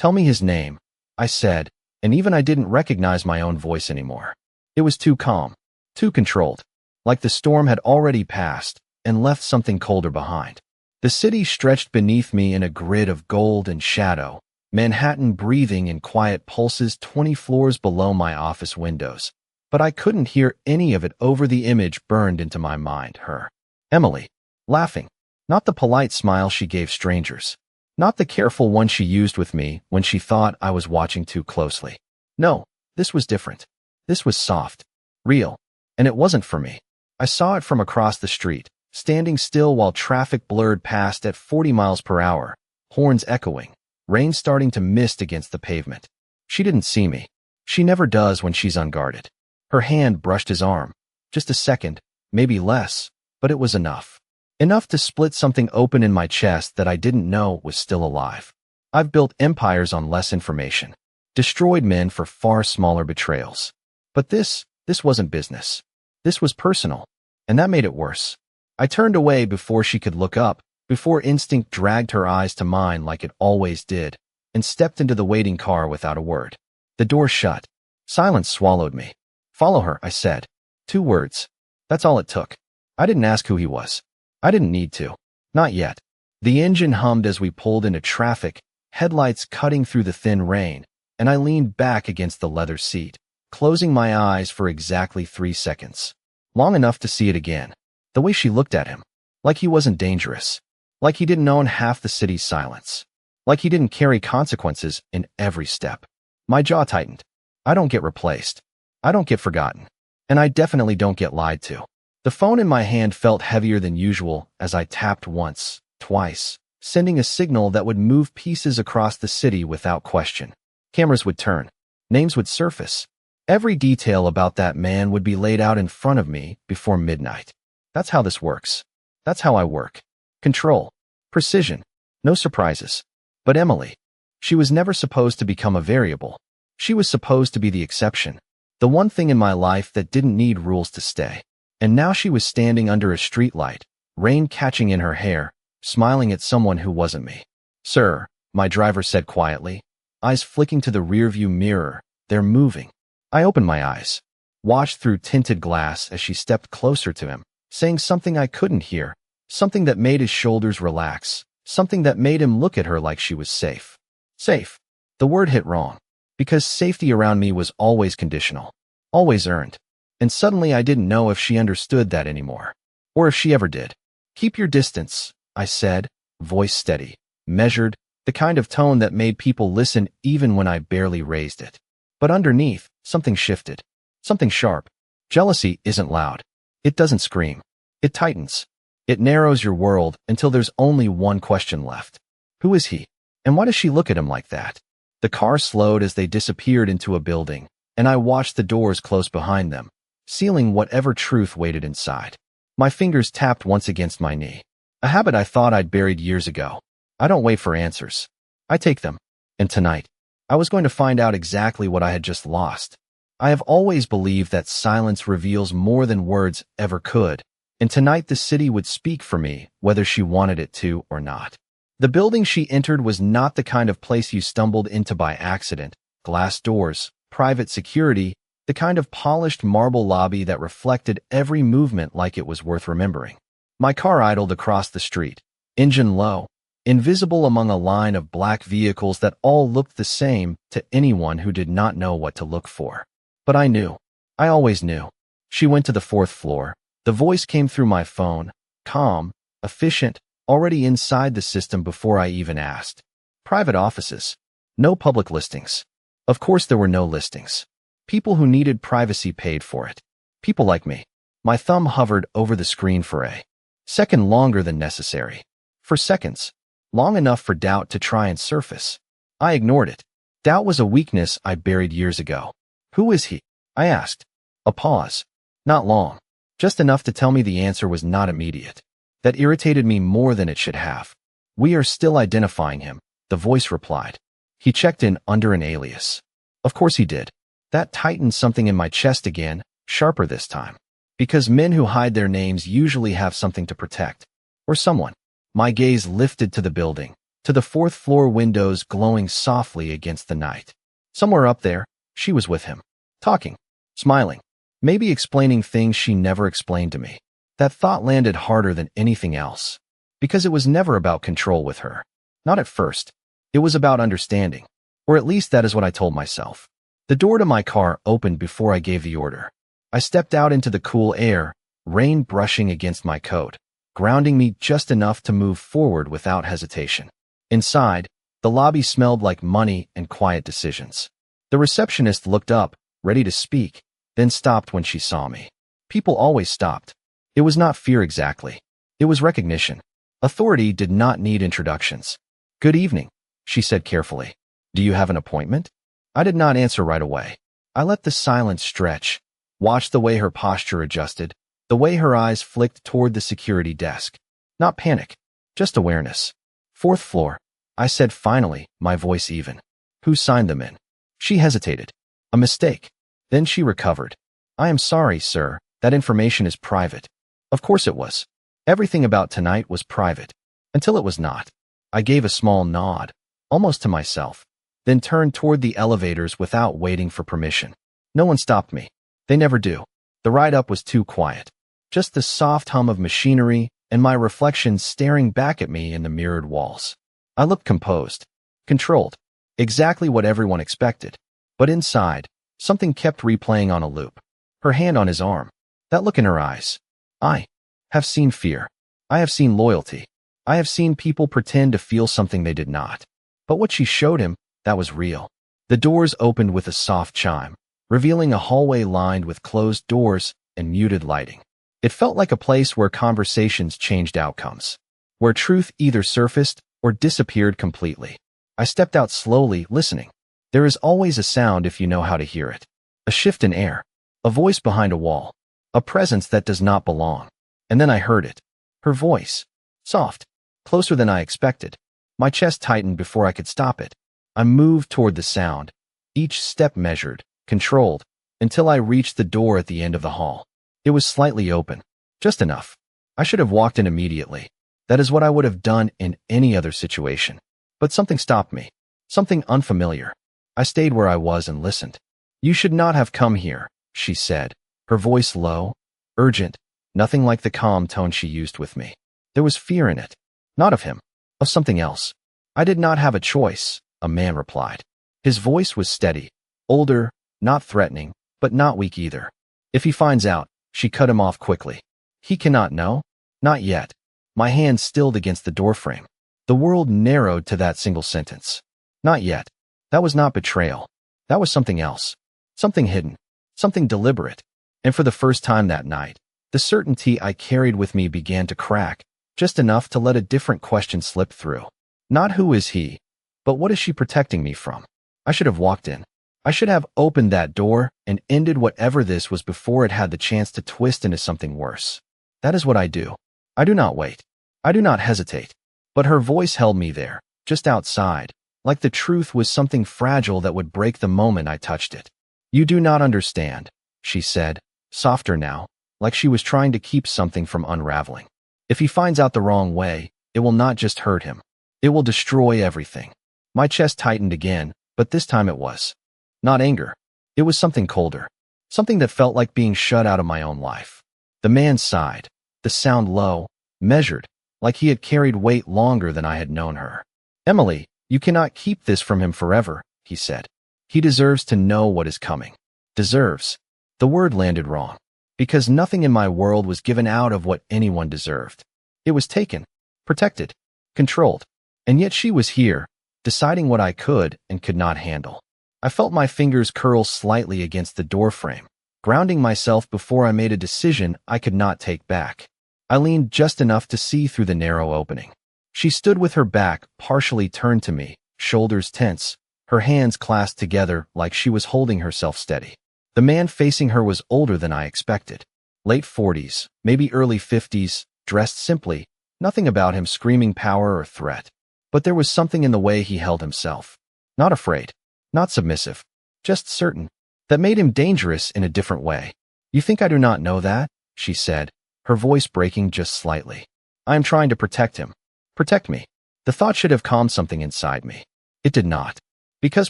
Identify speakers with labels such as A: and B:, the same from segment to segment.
A: Tell me his name, I said, and even I didn't recognize my own voice anymore. It was too calm, too controlled, like the storm had already passed and left something colder behind. The city stretched beneath me in a grid of gold and shadow, Manhattan breathing in quiet pulses 20 floors below my office windows. But I couldn't hear any of it over the image burned into my mind, her. Emily, laughing. Not the polite smile she gave strangers. Not the careful one she used with me when she thought I was watching too closely. No, this was different. This was soft, real, and it wasn't for me. I saw it from across the street, standing still while traffic blurred past at 40 miles per hour, horns echoing, rain starting to mist against the pavement. She didn't see me. She never does when she's unguarded. Her hand brushed his arm. Just a second, maybe less, but it was enough. Enough to split something open in my chest that I didn't know was still alive. I've built empires on less information, destroyed men for far smaller betrayals. But this wasn't business. This was personal, and that made it worse. I turned away before she could look up, before instinct dragged her eyes to mine like it always did, and stepped into the waiting car without a word. The door shut. Silence swallowed me. Follow her, I said. 2 words. That's all it took. I didn't ask who he was. I didn't need to. Not yet. The engine hummed as we pulled into traffic, headlights cutting through the thin rain, and I leaned back against the leather seat, closing my eyes for exactly 3 seconds. Long enough to see it again. The way she looked at him. Like he wasn't dangerous. Like he didn't own half the city's silence. Like he didn't carry consequences in every step. My jaw tightened. I don't get replaced. I don't get forgotten. And I definitely don't get lied to. The phone in my hand felt heavier than usual as I tapped once, twice, sending a signal that would move pieces across the city without question. Cameras would turn. Names would surface. Every detail about that man would be laid out in front of me before midnight. That's how this works. That's how I work. Control. Precision. No surprises. But Emily. She was never supposed to become a variable. She was supposed to be the exception. The one thing in my life that didn't need rules to stay. And now she was standing under a streetlight, rain catching in her hair, smiling at someone who wasn't me. Sir, my driver said quietly, eyes flicking to the rearview mirror. They're moving. I opened my eyes, watched through tinted glass as she stepped closer to him, saying something I couldn't hear, something that made his shoulders relax, something that made him look at her like she was safe. Safe. The word hit wrong, because safety around me was always conditional, always earned. And suddenly I didn't know if she understood that anymore, or if she ever did. Keep your distance, I said, voice steady, measured, the kind of tone that made people listen even when I barely raised it. But underneath, something shifted. Something sharp. Jealousy isn't loud. It doesn't scream. It tightens. It narrows your world until there's only one question left. Who is he? And why does she look at him like that? The car slowed as they disappeared into a building, and I watched the doors close behind them, sealing whatever truth waited inside. My fingers tapped once against my knee. A habit I thought I'd buried years ago. I don't wait for answers. I take them. And tonight, I was going to find out exactly what I had just lost. I have always believed that silence reveals more than words ever could, and tonight the city would speak for me, whether she wanted it to or not. The building she entered was not the kind of place you stumbled into by accident. Glass doors, private security, the kind of polished marble lobby that reflected every movement like it was worth remembering. My car idled across the street, engine low, invisible among a line of black vehicles that all looked the same to anyone who did not know what to look for. But I knew. I always knew. She went to the 4th floor. The voice came through my phone, calm, efficient, already inside the system before I even asked. Private offices. No public listings. Of course there were no listings. People who needed privacy paid for it. People like me. My thumb hovered over the screen for a second longer than necessary. For seconds. Long enough for doubt to try and surface. I ignored it. Doubt was a weakness I buried years ago. Who is he? I asked. A pause. Not long. Just enough to tell me the answer was not immediate. That irritated me more than it should have. We are still identifying him, the voice replied. He checked in under an alias. Of course he did. That tightened something in my chest again, sharper this time. Because men who hide their names usually have something to protect. Or someone. My gaze lifted to the building, to the fourth-floor windows glowing softly against the night. Somewhere up there, she was with him, talking, smiling, maybe explaining things she never explained to me. That thought landed harder than anything else, because it was never about control with her. Not at first. It was about understanding, or at least that is what I told myself. The door to my car opened before I gave the order. I stepped out into the cool air, rain brushing against my coat, grounding me just enough to move forward without hesitation. Inside, the lobby smelled like money and quiet decisions. The receptionist looked up, ready to speak, then stopped when she saw me. People always stopped. It was not fear exactly. It was recognition. Authority did not need introductions. "Good evening," she said carefully. "Do you have an appointment?" I did not answer right away. I let the silence stretch, watched the way her posture adjusted, the way her eyes flicked toward the security desk. Not panic, just awareness. "Fourth floor," I said finally, my voice even. "Who signed them in?" She hesitated. "A mistake." Then she recovered. "I am sorry, sir. That information is private." Of course it was. Everything about tonight was private. Until it was not. I gave a small nod, almost to myself, then turned toward the elevators without waiting for permission. No one stopped me. They never do. The ride up was too quiet. Just the soft hum of machinery and my reflection staring back at me in the mirrored walls. I looked composed, controlled, exactly what everyone expected. But inside, something kept replaying on a loop. Her hand on his arm, that look in her eyes. I have seen fear. I have seen loyalty. I have seen people pretend to feel something they did not. But what she showed him, that was real. The doors opened with a soft chime, revealing a hallway lined with closed doors and muted lighting. It felt like a place where conversations changed outcomes, where truth either surfaced or disappeared completely. I stepped out slowly, listening. There is always a sound if you know how to hear it. A shift in air, a voice behind a wall, a presence that does not belong. And then I heard it. Her voice. Soft. Closer than I expected. My chest tightened before I could stop it. I moved toward the sound, each step measured, controlled, until I reached the door at the end of the hall. It was slightly open. Just enough. I should have walked in immediately. That is what I would have done in any other situation. But something stopped me. Something unfamiliar. I stayed where I was and listened. "You should not have come here," she said, her voice low, urgent, nothing like the calm tone she used with me. There was fear in it. Not of him. Of something else. "I did not have a choice," a man replied. His voice was steady, older, not threatening, but not weak either. "If he finds out," she cut him off quickly. "He cannot know?" "Not yet." My hand stilled against the doorframe. The world narrowed to that single sentence. Not yet. That was not betrayal. That was something else. Something hidden. Something deliberate. And for the first time that night, the certainty I carried with me began to crack, just enough to let a different question slip through. Not who is he, but what is she protecting me from? I should have walked in. I should have opened that door and ended whatever this was before it had the chance to twist into something worse. That is what I do. I do not wait. I do not hesitate. But her voice held me there, just outside, like the truth was something fragile that would break the moment I touched it. "You do not understand," she said, softer now, like she was trying to keep something from unraveling. "If he finds out the wrong way, it will not just hurt him. It will destroy everything." My chest tightened again, but this time it was not anger. It was something colder, something that felt like being shut out of my own life. The man sighed, the sound low, measured, like he had carried weight longer than I had known her. "Emily, you cannot keep this from him forever," he said. "He deserves to know what is coming." Deserves. The word landed wrong, because nothing in my world was given out of what anyone deserved. It was taken, protected, controlled, and yet she was here, deciding what I could and could not handle. I felt my fingers curl slightly against the doorframe, grounding myself before I made a decision I could not take back. I leaned just enough to see through the narrow opening. She stood with her back partially turned to me, shoulders tense, her hands clasped together like she was holding herself steady. The man facing her was older than I expected. Late 40s, maybe early 50s, dressed simply, nothing about him screaming power or threat. But there was something in the way he held himself. Not afraid, not submissive, just certain, that made him dangerous in a different way. "You think I do not know that?" she said, her voice breaking just slightly. "I am trying to protect him. Protect me." The thought should have calmed something inside me. It did not. Because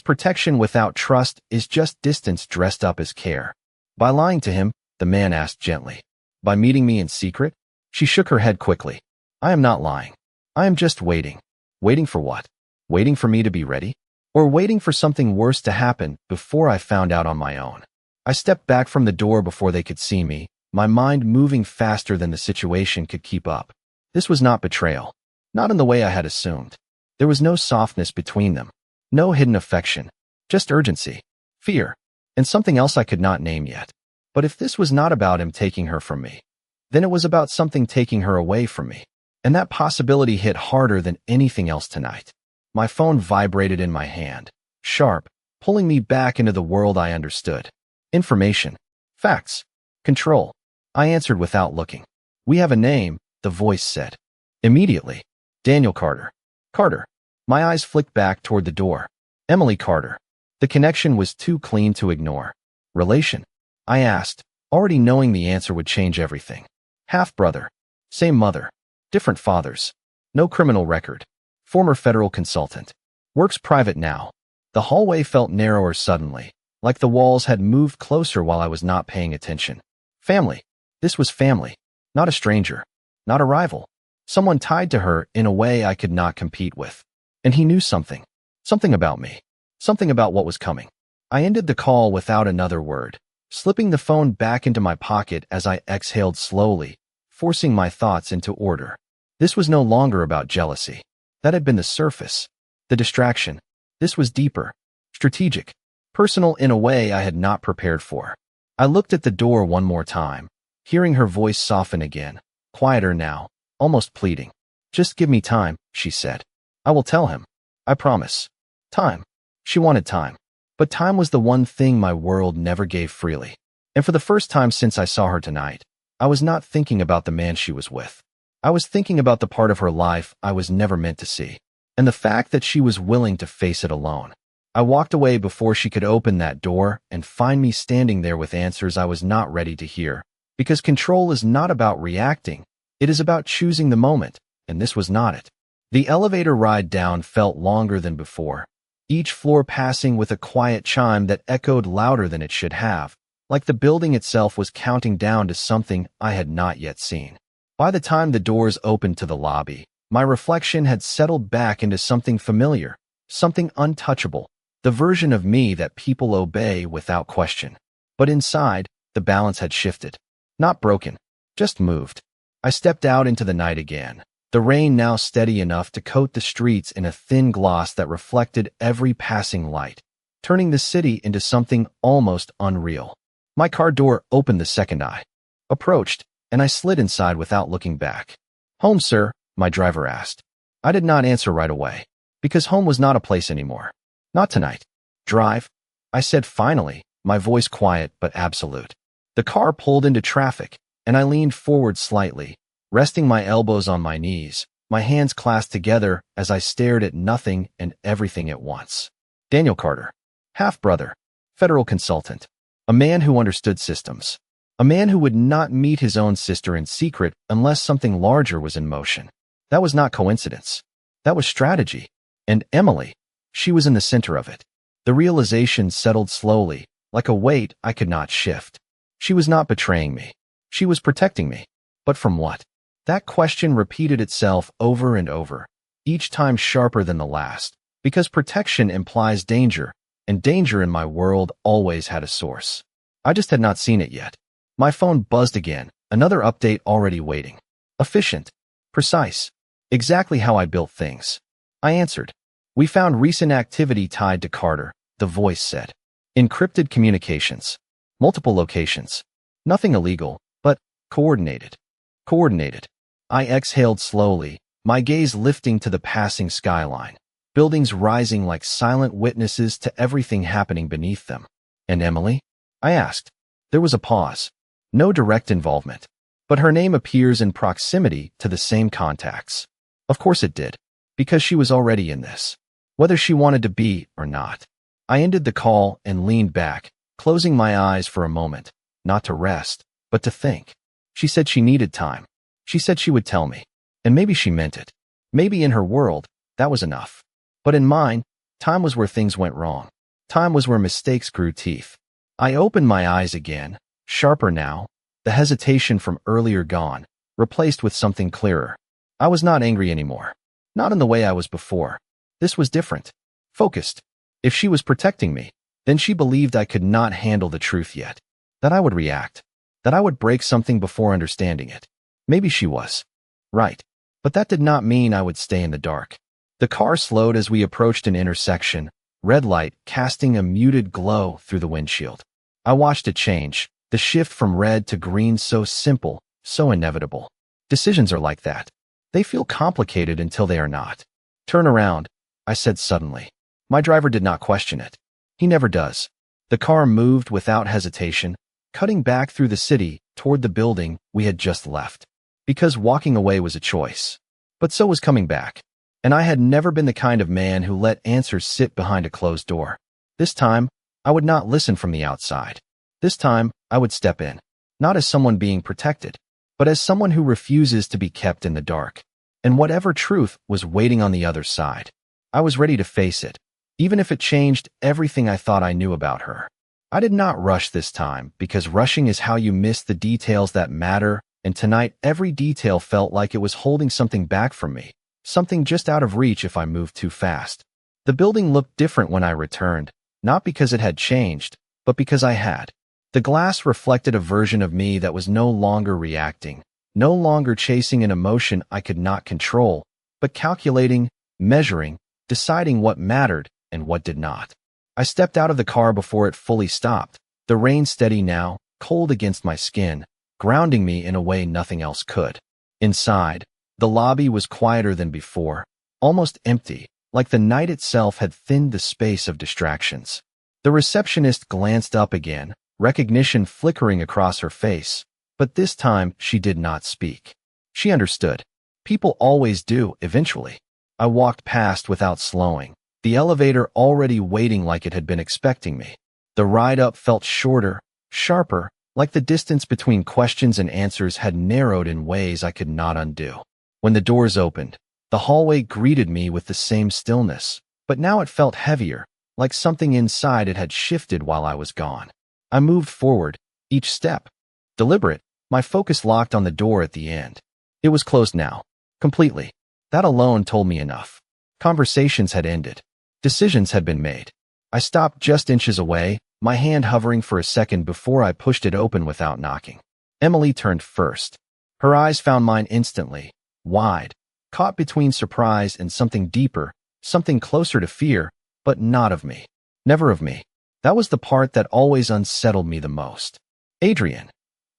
A: protection without trust is just distance dressed up as care. By lying to him, the man asked gently. By meeting me in secret? She shook her head quickly. I am not lying. I am just waiting. Waiting for what? Waiting for me to be ready? Or waiting for something worse to happen before I found out on my own? I stepped back from the door before they could see me, my mind moving faster than the situation could keep up. This was not betrayal. Not in the way I had assumed. There was no softness between them. No hidden affection. Just urgency, fear, and something else I could not name yet. But if this was not about him taking her from me, then it was about something taking her away from me. And that possibility hit harder than anything else tonight. My phone vibrated in my hand, sharp, pulling me back into the world I understood. Information. Facts. Control. I answered without looking. We have a name, the voice said. Immediately. Daniel Carter. Carter. My eyes flicked back toward the door. Emily Carter. The connection was too clean to ignore. Relation? I asked, already knowing the answer would change everything. Half-brother. Same mother. Different fathers. No criminal record. Former federal consultant. Works private now. The hallway felt narrower suddenly, like the walls had moved closer while I was not paying attention. Family. This was family. Not a stranger. Not a rival. Someone tied to her in a way I could not compete with. And he knew something. Something about me. Something about what was coming. I ended the call without another word, slipping the phone back into my pocket as I exhaled slowly, forcing my thoughts into order. This was no longer about jealousy. That had been the surface. The distraction. This was deeper. Strategic. Personal in a way I had not prepared for. I looked at the door one more time, hearing her voice soften again, quieter now, almost pleading. Just give me time, she said. I will tell him. I promise. Time. She wanted time. But time was the one thing my world never gave freely. And for the first time since I saw her tonight, I was not thinking about the man she was with. I was thinking about the part of her life I was never meant to see. And the fact that she was willing to face it alone. I walked away before she could open that door and find me standing there with answers I was not ready to hear. Because control is not about reacting. It is about choosing the moment, and this was not it. The elevator ride down felt longer than before, each floor passing with a quiet chime that echoed louder than it should have, like the building itself was counting down to something I had not yet seen. By the time the doors opened to the lobby, my reflection had settled back into something familiar, something untouchable, the version of me that people obey without question. But inside, the balance had shifted. Not broken, just moved. I stepped out into the night again, the rain now steady enough to coat the streets in a thin gloss that reflected every passing light, turning the city into something almost unreal. My car door opened the second I approached, and I slid inside without looking back. Home, sir, my driver asked. I did not answer right away, because home was not a place anymore. Not tonight. Drive, I said finally, my voice quiet but absolute. The car pulled into traffic, and I leaned forward slightly, resting my elbows on my knees, my hands clasped together as I stared at nothing and everything at once. Daniel Carter. Half-brother. Federal consultant. A man who understood systems. A man who would not meet his own sister in secret unless something larger was in motion. That was not coincidence. That was strategy. And Emily, she was in the center of it. The realization settled slowly, like a weight I could not shift. She was not betraying me. She was protecting me. But from what? That question repeated itself over and over, each time sharper than the last, because protection implies danger, and danger in my world always had a source. I just had not seen it yet. My phone buzzed again, another update already waiting. Efficient. Precise. Exactly how I built things. I answered. We found recent activity tied to Carter, the voice said. Encrypted communications. Multiple locations. Nothing illegal, but coordinated. Coordinated. I exhaled slowly, my gaze lifting to the passing skyline, buildings rising like silent witnesses to everything happening beneath them. And Emily? I asked. There was a pause. No direct involvement. But her name appears in proximity to the same contacts. Of course it did, because she was already in this, whether she wanted to be or not. I ended the call and leaned back, closing my eyes for a moment, not to rest, but to think. She said she needed time. She said she would tell me. And maybe she meant it. Maybe in her world, That was enough. But in mine, time was where things went wrong. Time was where mistakes grew teeth. I opened my eyes again, sharper now, the hesitation from earlier gone, replaced with something clearer. I was not angry anymore. Not in the way I was before. This was different. Focused. If she was protecting me, then she believed I could not handle the truth yet. That I would react. That I would break something before understanding it. Maybe she was. Right. But that did not mean I would stay in the dark. The car slowed as we approached an intersection, red light casting a muted glow through the windshield. I watched it change, the shift from red to green so simple, so inevitable. Decisions are like that. They feel complicated until they are not. Turn around, I said suddenly. My driver did not question it. He never does. The car moved without hesitation, cutting back through the city toward the building we had just left. Because walking away was a choice. But so was coming back. And I had never been the kind of man who let answers sit behind a closed door. This time, I would not listen from the outside. This time, I would step in. Not as someone being protected, but as someone who refuses to be kept in the dark. And whatever truth was waiting on the other side, I was ready to face it, even if it changed everything I thought I knew about her. I did not rush this time, because rushing is how you miss the details that matter, and tonight every detail felt like it was holding something back from me, something just out of reach if I moved too fast. The building looked different when I returned, not because it had changed, but because I had. The glass reflected a version of me that was no longer reacting, no longer chasing an emotion I could not control, but calculating, measuring, deciding what mattered and what did not. I stepped out of the car before it fully stopped, the rain steady now, cold against my skin, grounding me in a way nothing else could. Inside, the lobby was quieter than before, almost empty, like the night itself had thinned the space of distractions. The receptionist glanced up again, recognition flickering across her face, but this time she did not speak. She understood. People always do, eventually. I walked past without slowing, the elevator already waiting like it had been expecting me. The ride up felt shorter, sharper, like the distance between questions and answers had narrowed in ways I could not undo. When the doors opened, the hallway greeted me with the same stillness, but now it felt heavier, like something inside it had shifted while I was gone. I moved forward, each step. Deliberate, my focus locked on the door at the end. It was closed now. Completely. That alone told me enough. Conversations had ended. Decisions had been made. I stopped just inches away, my hand hovering for a second before I pushed it open without knocking. Emily turned first. Her eyes found mine instantly, wide, caught between surprise and something deeper, something closer to fear, but not of me. Never of me. That was the part that always unsettled me the most. Adrian,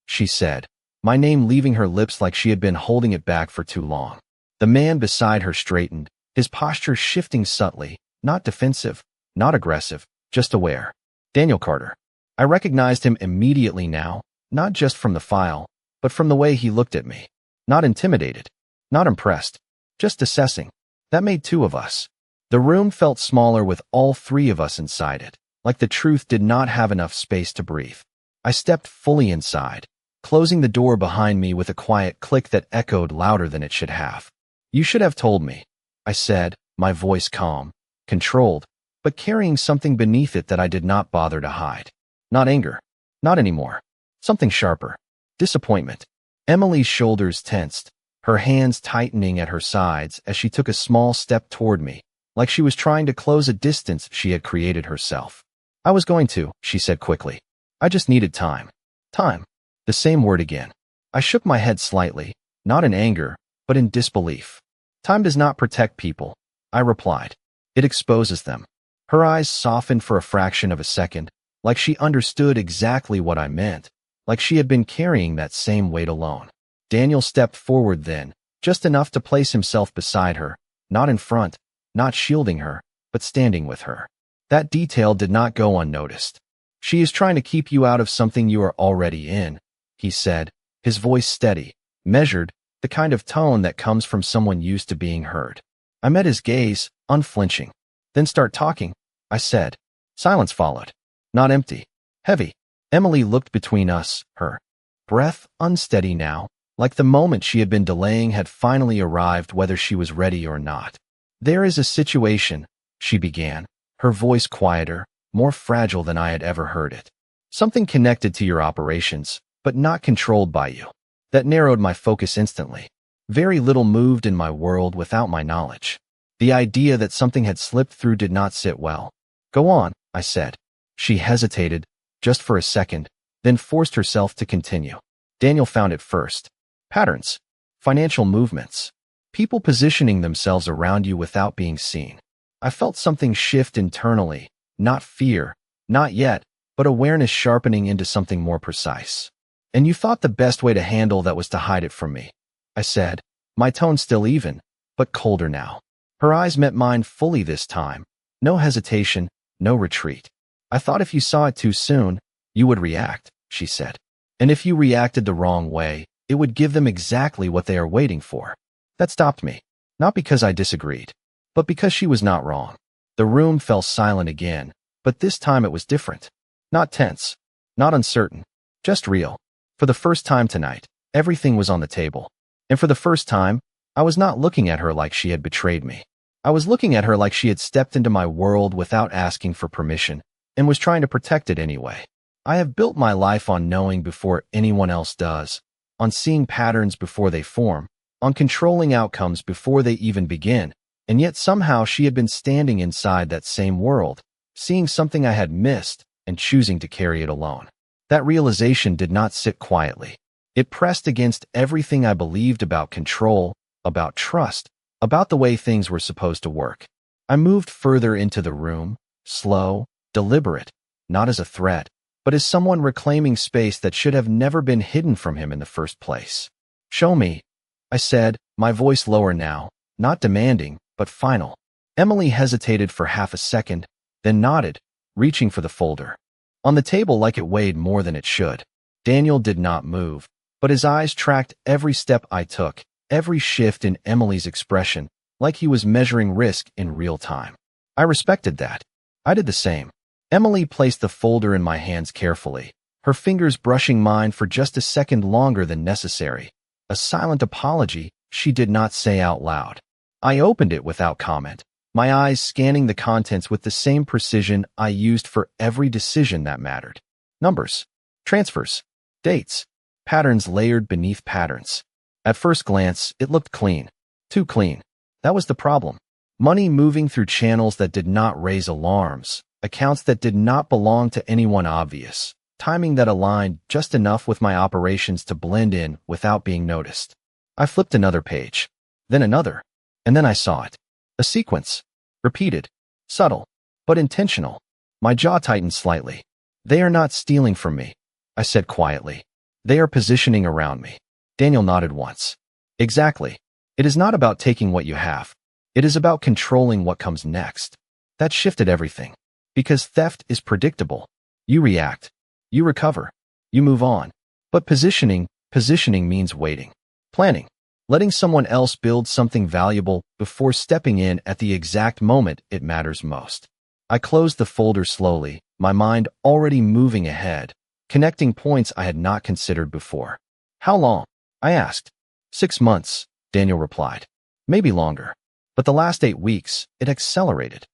A: she said, my name leaving her lips like she had been holding it back for too long. The man beside her straightened, his posture shifting subtly, not defensive, not aggressive, just aware. Daniel Carter. I recognized him immediately now, not just from the file, but from the way he looked at me. Not intimidated, not impressed, just assessing. That made two of us. The room felt smaller with all three of us inside it, like the truth did not have enough space to breathe. I stepped fully inside, closing the door behind me with a quiet click that echoed louder than it should have. You should have told me, I said, my voice calm, controlled, but carrying something beneath it that I did not bother to hide. Not anger. Not anymore. Something sharper. Disappointment. Emily's shoulders tensed, her hands tightening at her sides as she took a small step toward me, like she was trying to close a distance she had created herself. I was going to, she said quickly. I just needed time. Time. The same word again. I shook my head slightly, not in anger, but in disbelief. Time does not protect people, I replied. It exposes them. Her eyes softened for a fraction of a second, like she understood exactly what I meant, like she had been carrying that same weight alone. Daniel stepped forward then, just enough to place himself beside her, not in front, not shielding her, but standing with her. That detail did not go unnoticed. She is trying to keep you out of something you are already in, he said, his voice steady, measured, the kind of tone that comes from someone used to being heard. I met his gaze, unflinching. Then start talking, I said. Silence followed. Not empty. Heavy. Emily looked between us, her breath unsteady now, like the moment she had been delaying had finally arrived whether she was ready or not. There is a situation, she began, her voice quieter, more fragile than I had ever heard it. Something connected to your operations, but not controlled by you. That narrowed my focus instantly. Very little moved in my world without my knowledge. The idea that something had slipped through did not sit well. Go on, I said. She hesitated, just for a second, then forced herself to continue. Daniel found it first. Patterns. Financial movements. People positioning themselves around you without being seen. I felt something shift internally, not fear, not yet, but awareness sharpening into something more precise. And you thought the best way to handle that was to hide it from me, I said, my tone still even, but colder now. Her eyes met mine fully this time. No hesitation, no retreat. I thought if you saw it too soon, you would react, she said. And if you reacted the wrong way, it would give them exactly what they are waiting for. That stopped me, not because I disagreed, but because she was not wrong. The room fell silent again, but this time it was different. Not tense, not uncertain, just real. For the first time tonight, everything was on the table. And for the first time, I was not looking at her like she had betrayed me. I was looking at her like she had stepped into my world without asking for permission and was trying to protect it anyway. I have built my life on knowing before anyone else does, on seeing patterns before they form, on controlling outcomes before they even begin, and yet somehow she had been standing inside that same world, seeing something I had missed and choosing to carry it alone. That realization did not sit quietly. It pressed against everything I believed about control, about trust, about the way things were supposed to work. I moved further into the room, slow, deliberate, not as a threat, but as someone reclaiming space that should have never been hidden from him in the first place. Show me, I said, my voice lower now, not demanding, but final. Emily hesitated for half a second, then nodded, reaching for the folder. On the table like it weighed more than it should. Daniel did not move, but his eyes tracked every step I took, every shift in Emily's expression, like he was measuring risk in real time. I respected that. I did the same. Emily placed the folder in my hands carefully, her fingers brushing mine for just a second longer than necessary. A silent apology she did not say out loud. I opened it without comment, my eyes scanning the contents with the same precision I used for every decision that mattered. Numbers, transfers, dates, patterns layered beneath patterns. At first glance, it looked clean. Too clean. That was the problem. Money moving through channels that did not raise alarms, accounts that did not belong to anyone obvious, timing that aligned just enough with my operations to blend in without being noticed. I flipped another page, then another, and then I saw it. A sequence. Repeated. Subtle, but intentional. My jaw tightened slightly. They are not stealing from me, I said quietly. They are positioning around me. Daniel nodded once. Exactly. It is not about taking what you have. It is about controlling what comes next. That shifted everything. Because theft is predictable. You react. You recover. You move on. But positioning means waiting. Planning. Letting someone else build something valuable before stepping in at the exact moment it matters most. I closed the folder slowly, my mind already moving ahead, connecting points I had not considered before. How long? I asked. 6 months, Daniel replied. Maybe longer. But the last 8 weeks, it accelerated.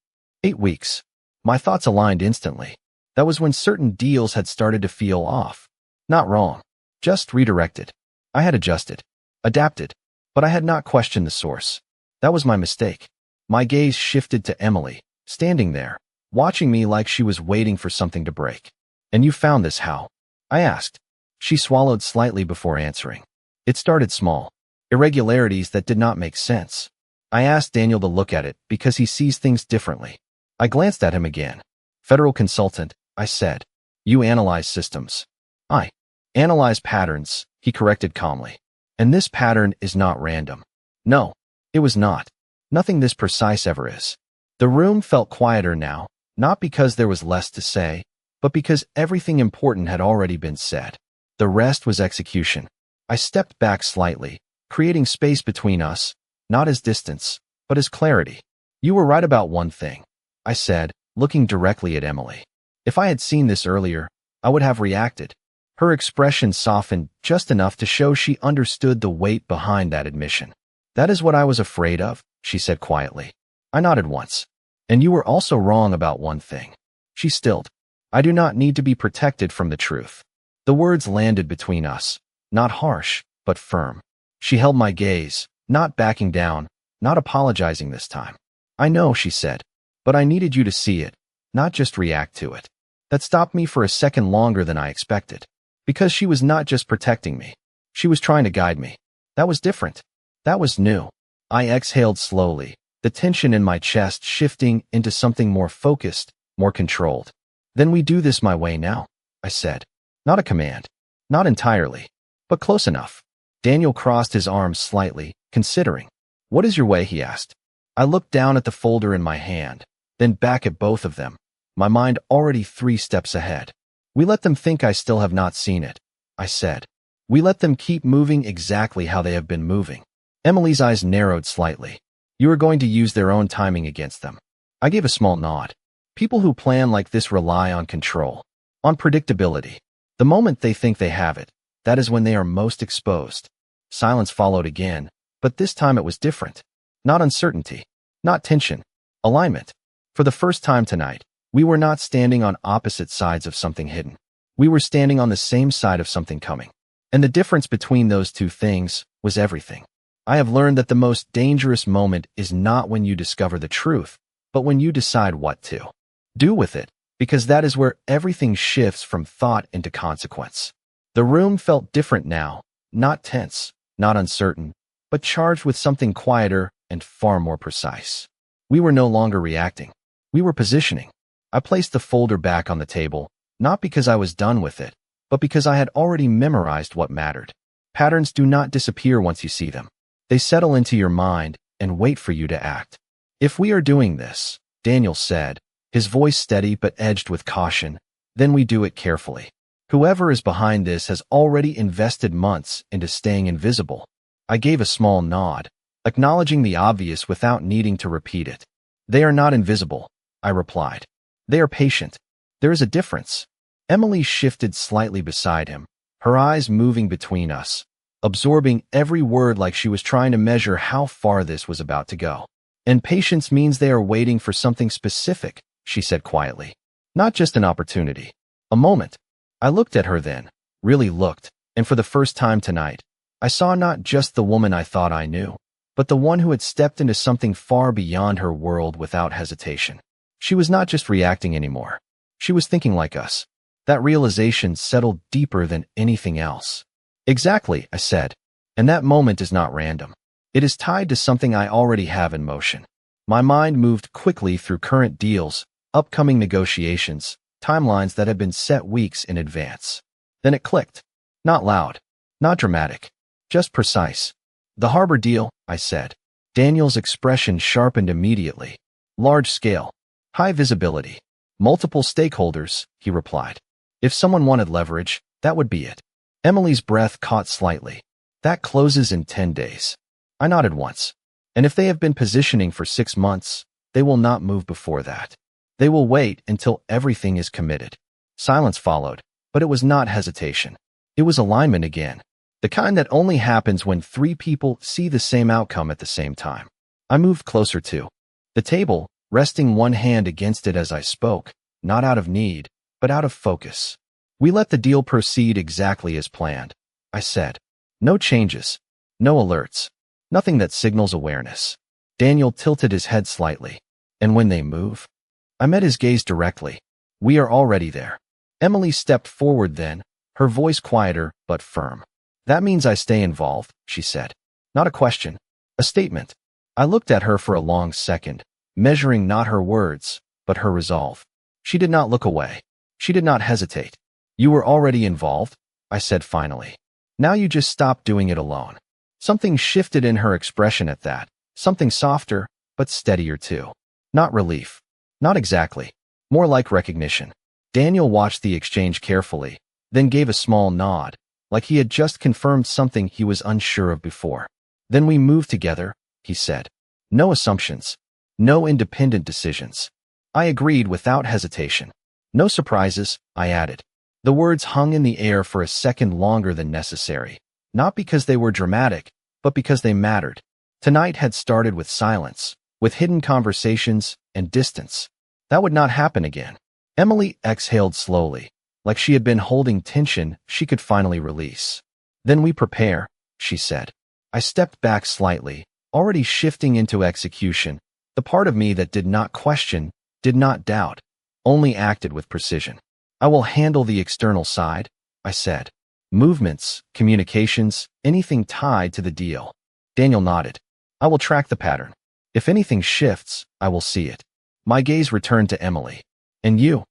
A: 8 weeks. My thoughts aligned instantly. That was when certain deals had started to feel off. Not wrong. Just redirected. I had adjusted. Adapted. But I had not questioned the source. That was my mistake. My gaze shifted to Emily, standing there, watching me like she was waiting for something to break. And you found this how? I asked. She swallowed slightly before answering. It started small. Irregularities that did not make sense. I asked Daniel to look at it because he sees things differently. I glanced at him again. Federal consultant, I said. You analyze systems. I analyze patterns, he corrected calmly. And this pattern is not random. No, it was not. Nothing this precise ever is. The room felt quieter now, not because there was less to say, but because everything important had already been said. The rest was execution. I stepped back slightly, creating space between us, not as distance, but as clarity. You were right about one thing, I said, looking directly at Emily. If I had seen this earlier, I would have reacted. Her expression softened just enough to show she understood the weight behind that admission. That is what I was afraid of, she said quietly. I nodded once. And you were also wrong about one thing. She stilled. I do not need to be protected from the truth. The words landed between us, not harsh, but firm. She held my gaze, not backing down, not apologizing this time. I know, she said, but I needed you to see it, not just react to it. That stopped me for a second longer than I expected. Because she was not just protecting me. She was trying to guide me. That was different. That was new. I exhaled slowly, the tension in my chest shifting into something more focused, more controlled. Then we do this my way now, I said. Not a command. Not entirely. But close enough. Daniel crossed his arms slightly, considering. What is your way, he asked. I looked down at the folder in my hand, then back at both of them, my mind already 3 steps ahead. We let them think I still have not seen it, I said. We let them keep moving exactly how they have been moving. Emily's eyes narrowed slightly. You are going to use their own timing against them. I gave a small nod. People who plan like this rely on control, on predictability. The moment they think they have it, that is when they are most exposed. Silence followed again, but this time it was different. Not uncertainty, not tension, alignment. For the first time tonight, we were not standing on opposite sides of something hidden. We were standing on the same side of something coming. And the difference between those two things was everything. I have learned that the most dangerous moment is not when you discover the truth, but when you decide what to do with it, because that is where everything shifts from thought into consequence. The room felt different now, not tense, not uncertain, but charged with something quieter and far more precise. We were no longer reacting. We were positioning. I placed the folder back on the table, not because I was done with it, but because I had already memorized what mattered. Patterns do not disappear once you see them. They settle into your mind and wait for you to act. If we are doing this, Daniel said, his voice steady but edged with caution, then we do it carefully. Whoever is behind this has already invested months into staying invisible. I gave a small nod, acknowledging the obvious without needing to repeat it. They are not invisible, I replied. They are patient. There is a difference. Emily shifted slightly beside him, her eyes moving between us, absorbing every word like she was trying to measure how far this was about to go. And patience means they are waiting for something specific, she said quietly. Not just an opportunity. A moment. I looked at her then, really looked, and for the first time tonight, I saw not just the woman I thought I knew, but the one who had stepped into something far beyond her world without hesitation. She was not just reacting anymore. She was thinking like us. That realization settled deeper than anything else. Exactly, I said. And that moment is not random. It is tied to something I already have in motion. My mind moved quickly through current deals, upcoming negotiations, timelines that had been set weeks in advance. Then it clicked. Not loud, not dramatic, just precise. The harbor deal, I said. Daniel's expression sharpened immediately. Large scale, high visibility, multiple stakeholders, he replied. If someone wanted leverage, that would be it. Emily's breath caught slightly. That closes in 10 days. I nodded once. And if they have been positioning for 6 months, they will not move before that. They will wait until everything is committed. Silence followed, but it was not hesitation. It was alignment again. The kind that only happens when 3 people see the same outcome at the same time. I moved closer to the table, resting one hand against it as I spoke, not out of need, but out of focus. We let the deal proceed exactly as planned, I said. No changes, no alerts, nothing that signals awareness. Daniel tilted his head slightly. And when they move? I met his gaze directly. We are already there. Emily stepped forward then, her voice quieter but firm. That means I stay involved, she said. Not a question, a statement. I looked at her for a long second, measuring not her words, but her resolve. She did not look away. She did not hesitate. You were already involved, I said finally. Now you just stop doing it alone. Something shifted in her expression at that, something softer, but steadier too. Not relief. Not exactly. More like recognition. Daniel watched the exchange carefully, then gave a small nod, like he had just confirmed something he was unsure of before. Then we move together, he said. No assumptions. No independent decisions. I agreed without hesitation. No surprises, I added. The words hung in the air for a second longer than necessary, not because they were dramatic, but because they mattered. Tonight had started with silence, with hidden conversations and distance. That would not happen again. Emily exhaled slowly, like she had been holding tension she could finally release. Then we prepare, she said. I stepped back slightly, already shifting into execution. The part of me that did not question, did not doubt, only acted with precision. I will handle the external side, I said. Movements, communications, anything tied to the deal. Daniel nodded. I will track the pattern. If anything shifts, I will see it. My gaze returned to Emily. And you?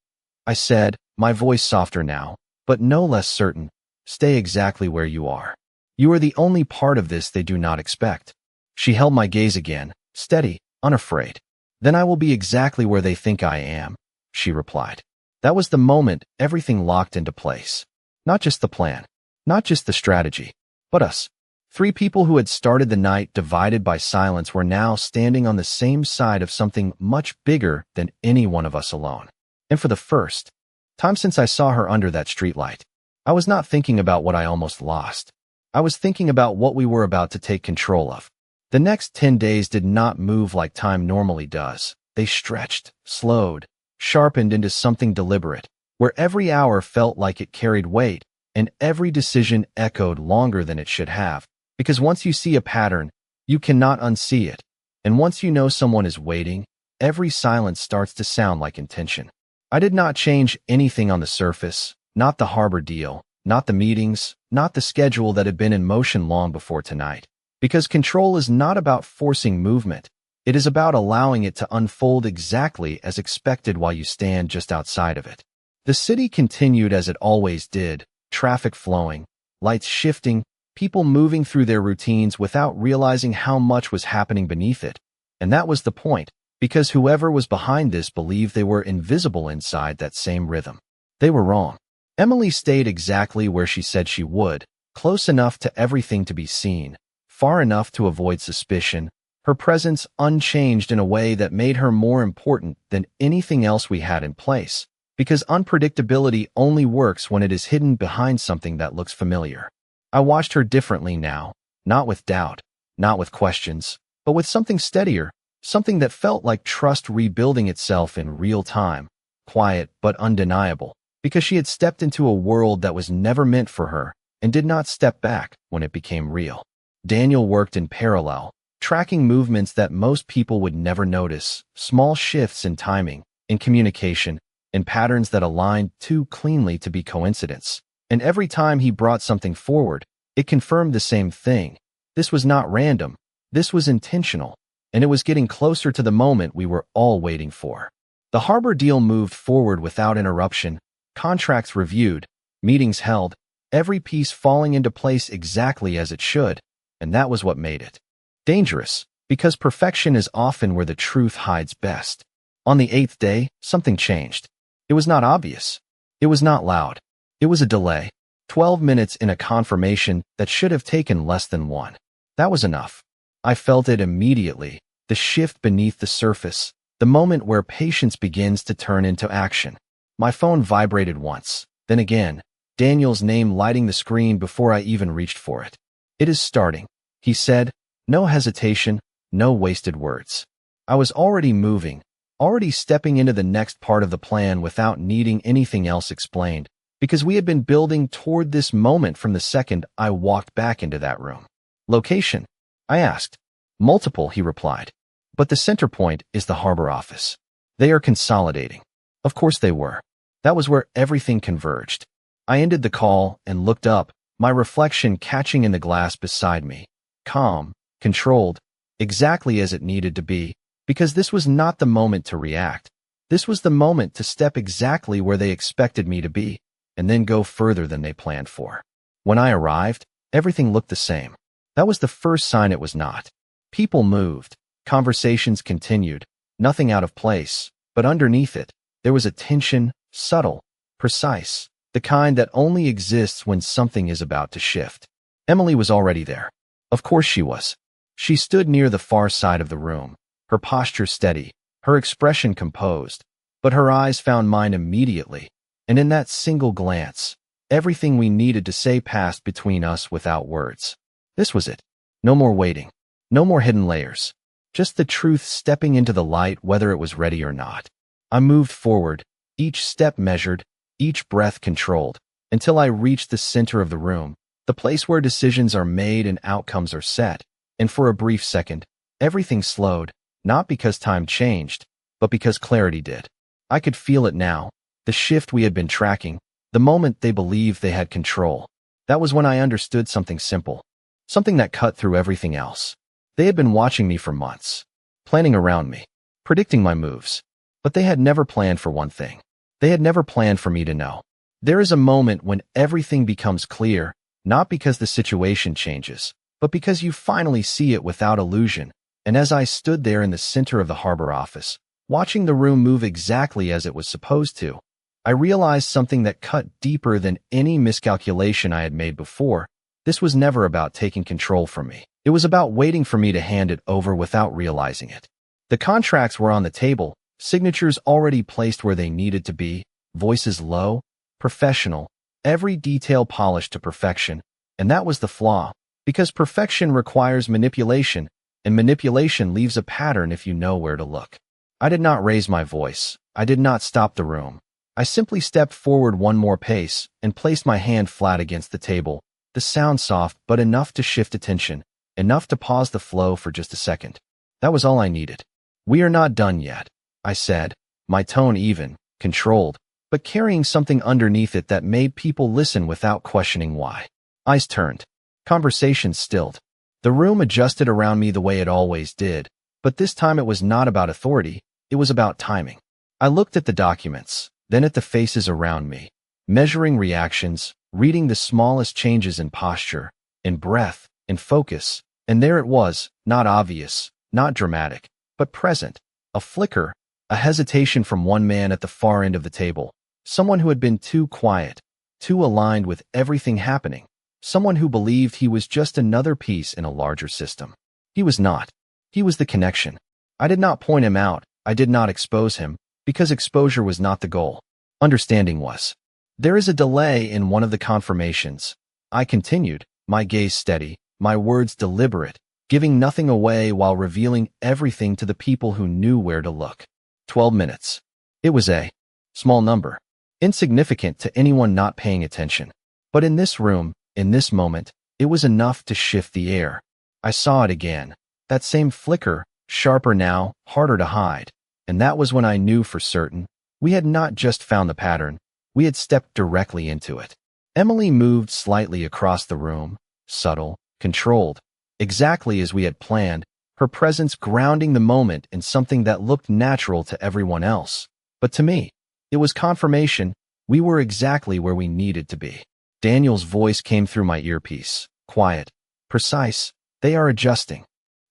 A: I said, my voice softer now, but no less certain. Stay exactly where you are. You are the only part of this they do not expect. She held my gaze again, steady, unafraid. Then I will be exactly where they think I am, she replied. That was the moment everything locked into place. Not just the plan, not just the strategy, but us. 3 people who had started the night divided by silence were now standing on the same side of something much bigger than any one of us alone. And for the first time since I saw her under that streetlight, I was not thinking about what I almost lost. I was thinking about what we were about to take control of. The next 10 days did not move like time normally does. They stretched, slowed, sharpened into something deliberate, where every hour felt like it carried weight, and every decision echoed longer than it should have. Because once you see a pattern, you cannot unsee it. And once you know someone is waiting, every silence starts to sound like intention. I did not change anything on the surface, not the harbor deal, not the meetings, not the schedule that had been in motion long before tonight. Because control is not about forcing movement. It is about allowing it to unfold exactly as expected while you stand just outside of it. The city continued as it always did, traffic flowing, lights shifting, people moving through their routines without realizing how much was happening beneath it. And that was the point, because whoever was behind this believed they were invisible inside that same rhythm. They were wrong. Emily stayed exactly where she said she would, close enough to everything to be seen, far enough to avoid suspicion, her presence unchanged in a way that made her more important than anything else we had in place, because unpredictability only works when it is hidden behind something that looks familiar. I watched her differently now, not with doubt, not with questions, but with something steadier, something that felt like trust rebuilding itself in real time, quiet but undeniable, because she had stepped into a world that was never meant for her and did not step back when it became real. Daniel worked in parallel, tracking movements that most people would never notice, small shifts in timing, in communication, in patterns that aligned too cleanly to be coincidence. And every time he brought something forward, it confirmed the same thing. This was not random. This was intentional. And it was getting closer to the moment we were all waiting for. The harbor deal moved forward without interruption, contracts reviewed, meetings held, every piece falling into place exactly as it should. And that was what made it dangerous, because perfection is often where the truth hides best. On the 8th day, something changed. It was not obvious. It was not loud. It was a delay. 12 minutes in a confirmation that should have taken less than 1. That was enough. I felt it immediately, the shift beneath the surface, the moment where patience begins to turn into action. My phone vibrated once, then again, Daniel's name lighting the screen before I even reached for it. It is starting, he said, no hesitation, no wasted words. I was already moving, already stepping into the next part of the plan without needing anything else explained, because we had been building toward this moment from the second I walked back into that room. Location? I asked. Multiple, he replied. But the center point is the harbor office. They are consolidating. Of course they were. That was where everything converged. I ended the call and looked up, my reflection catching in the glass beside me. Calm, controlled, exactly as it needed to be, because this was not the moment to react. This was the moment to step exactly where they expected me to be, and then go further than they planned for. When I arrived, everything looked the same. That was the first sign it was not. People moved, conversations continued, nothing out of place, but underneath it, there was a tension, subtle, precise, the kind that only exists when something is about to shift. Emily was already there. Of course she was. She stood near the far side of the room, her posture steady, her expression composed, but her eyes found mine immediately, and in that single glance, everything we needed to say passed between us without words. This was it. No more waiting. No more hidden layers. Just the truth stepping into the light whether it was ready or not. I moved forward, each step measured, each breath controlled, until I reached the center of the room, the place where decisions are made and outcomes are set. And for a brief second, everything slowed, not because time changed, but because clarity did. I could feel it now, the shift we had been tracking, the moment they believed they had control. That was when I understood something simple, something that cut through everything else. They had been watching me for months, planning around me, predicting my moves. But they had never planned for one thing. They had never planned for me to know. There is a moment when everything becomes clear, not because the situation changes, but because you finally see it without illusion. And as I stood there in the center of the harbor office, watching the room move exactly as it was supposed to, I realized something that cut deeper than any miscalculation I had made before. This was never about taking control from me. It was about waiting for me to hand it over without realizing it. The contracts were on the table, signatures already placed where they needed to be, voices low, professional, every detail polished to perfection. And that was the flaw, because perfection requires manipulation, and manipulation leaves a pattern if you know where to look. I did not raise my voice. I did not stop the room. I simply stepped forward one more pace and placed my hand flat against the table, the sound soft but enough to shift attention, enough to pause the flow for just a second. That was all I needed. "We are not done yet," I said, my tone even, controlled, but carrying something underneath it that made people listen without questioning why. Eyes turned. Conversation stilled. The room adjusted around me the way it always did, but this time it was not about authority, it was about timing. I looked at the documents, then at the faces around me, measuring reactions, reading the smallest changes in posture, in breath, in focus, and there it was, not obvious, not dramatic, but present. A flicker, a hesitation from one man at the far end of the table, someone who had been too quiet, too aligned with everything happening, someone who believed he was just another piece in a larger system. He was not. He was the connection. I did not point him out, I did not expose him, because exposure was not the goal. Understanding was. "There is a delay in one of the confirmations," I continued, my gaze steady, my words deliberate, giving nothing away while revealing everything to the people who knew where to look. 12 minutes. It was a small number, insignificant to anyone not paying attention. But in this room, in this moment, it was enough to shift the air. I saw it again. That same flicker, sharper now, harder to hide. And that was when I knew for certain, we had not just found the pattern, we had stepped directly into it. Emily moved slightly across the room, subtle, controlled, exactly as we had planned, her presence grounding the moment in something that looked natural to everyone else. But to me, it was confirmation we were exactly where we needed to be. Daniel's voice came through my earpiece, quiet, precise. "They are adjusting."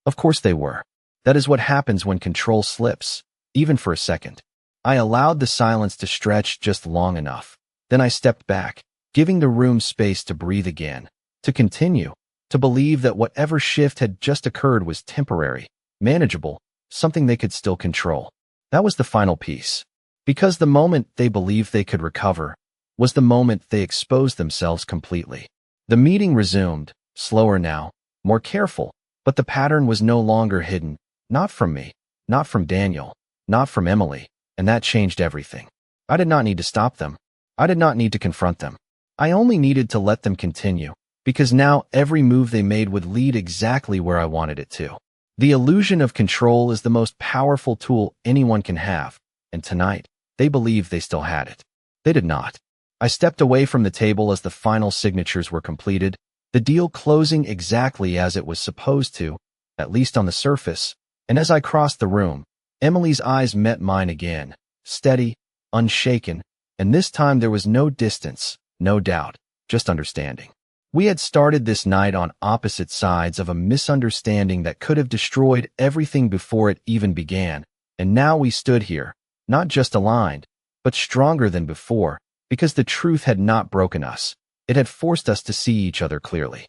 A: Of course they were. That is what happens when control slips, even for a second. I allowed the silence to stretch just long enough. Then I stepped back, giving the room space to breathe again, to continue, to believe that whatever shift had just occurred was temporary, manageable, something they could still control. That was the final piece. Because the moment they believed they could recover was the moment they exposed themselves completely. The meeting resumed, slower now, more careful, but the pattern was no longer hidden, not from me, not from Daniel, not from Emily, and that changed everything. I did not need to stop them. I did not need to confront them. I only needed to let them continue, because now every move they made would lead exactly where I wanted it to. The illusion of control is the most powerful tool anyone can have, and tonight, they believed they still had it. They did not. I stepped away from the table as the final signatures were completed, the deal closing exactly as it was supposed to, at least on the surface, and as I crossed the room, Emily's eyes met mine again, steady, unshaken, and this time there was no distance, no doubt, just understanding. We had started this night on opposite sides of a misunderstanding that could have destroyed everything before it even began, and now we stood here, not just aligned, but stronger than before, because the truth had not broken us. It had forced us to see each other clearly.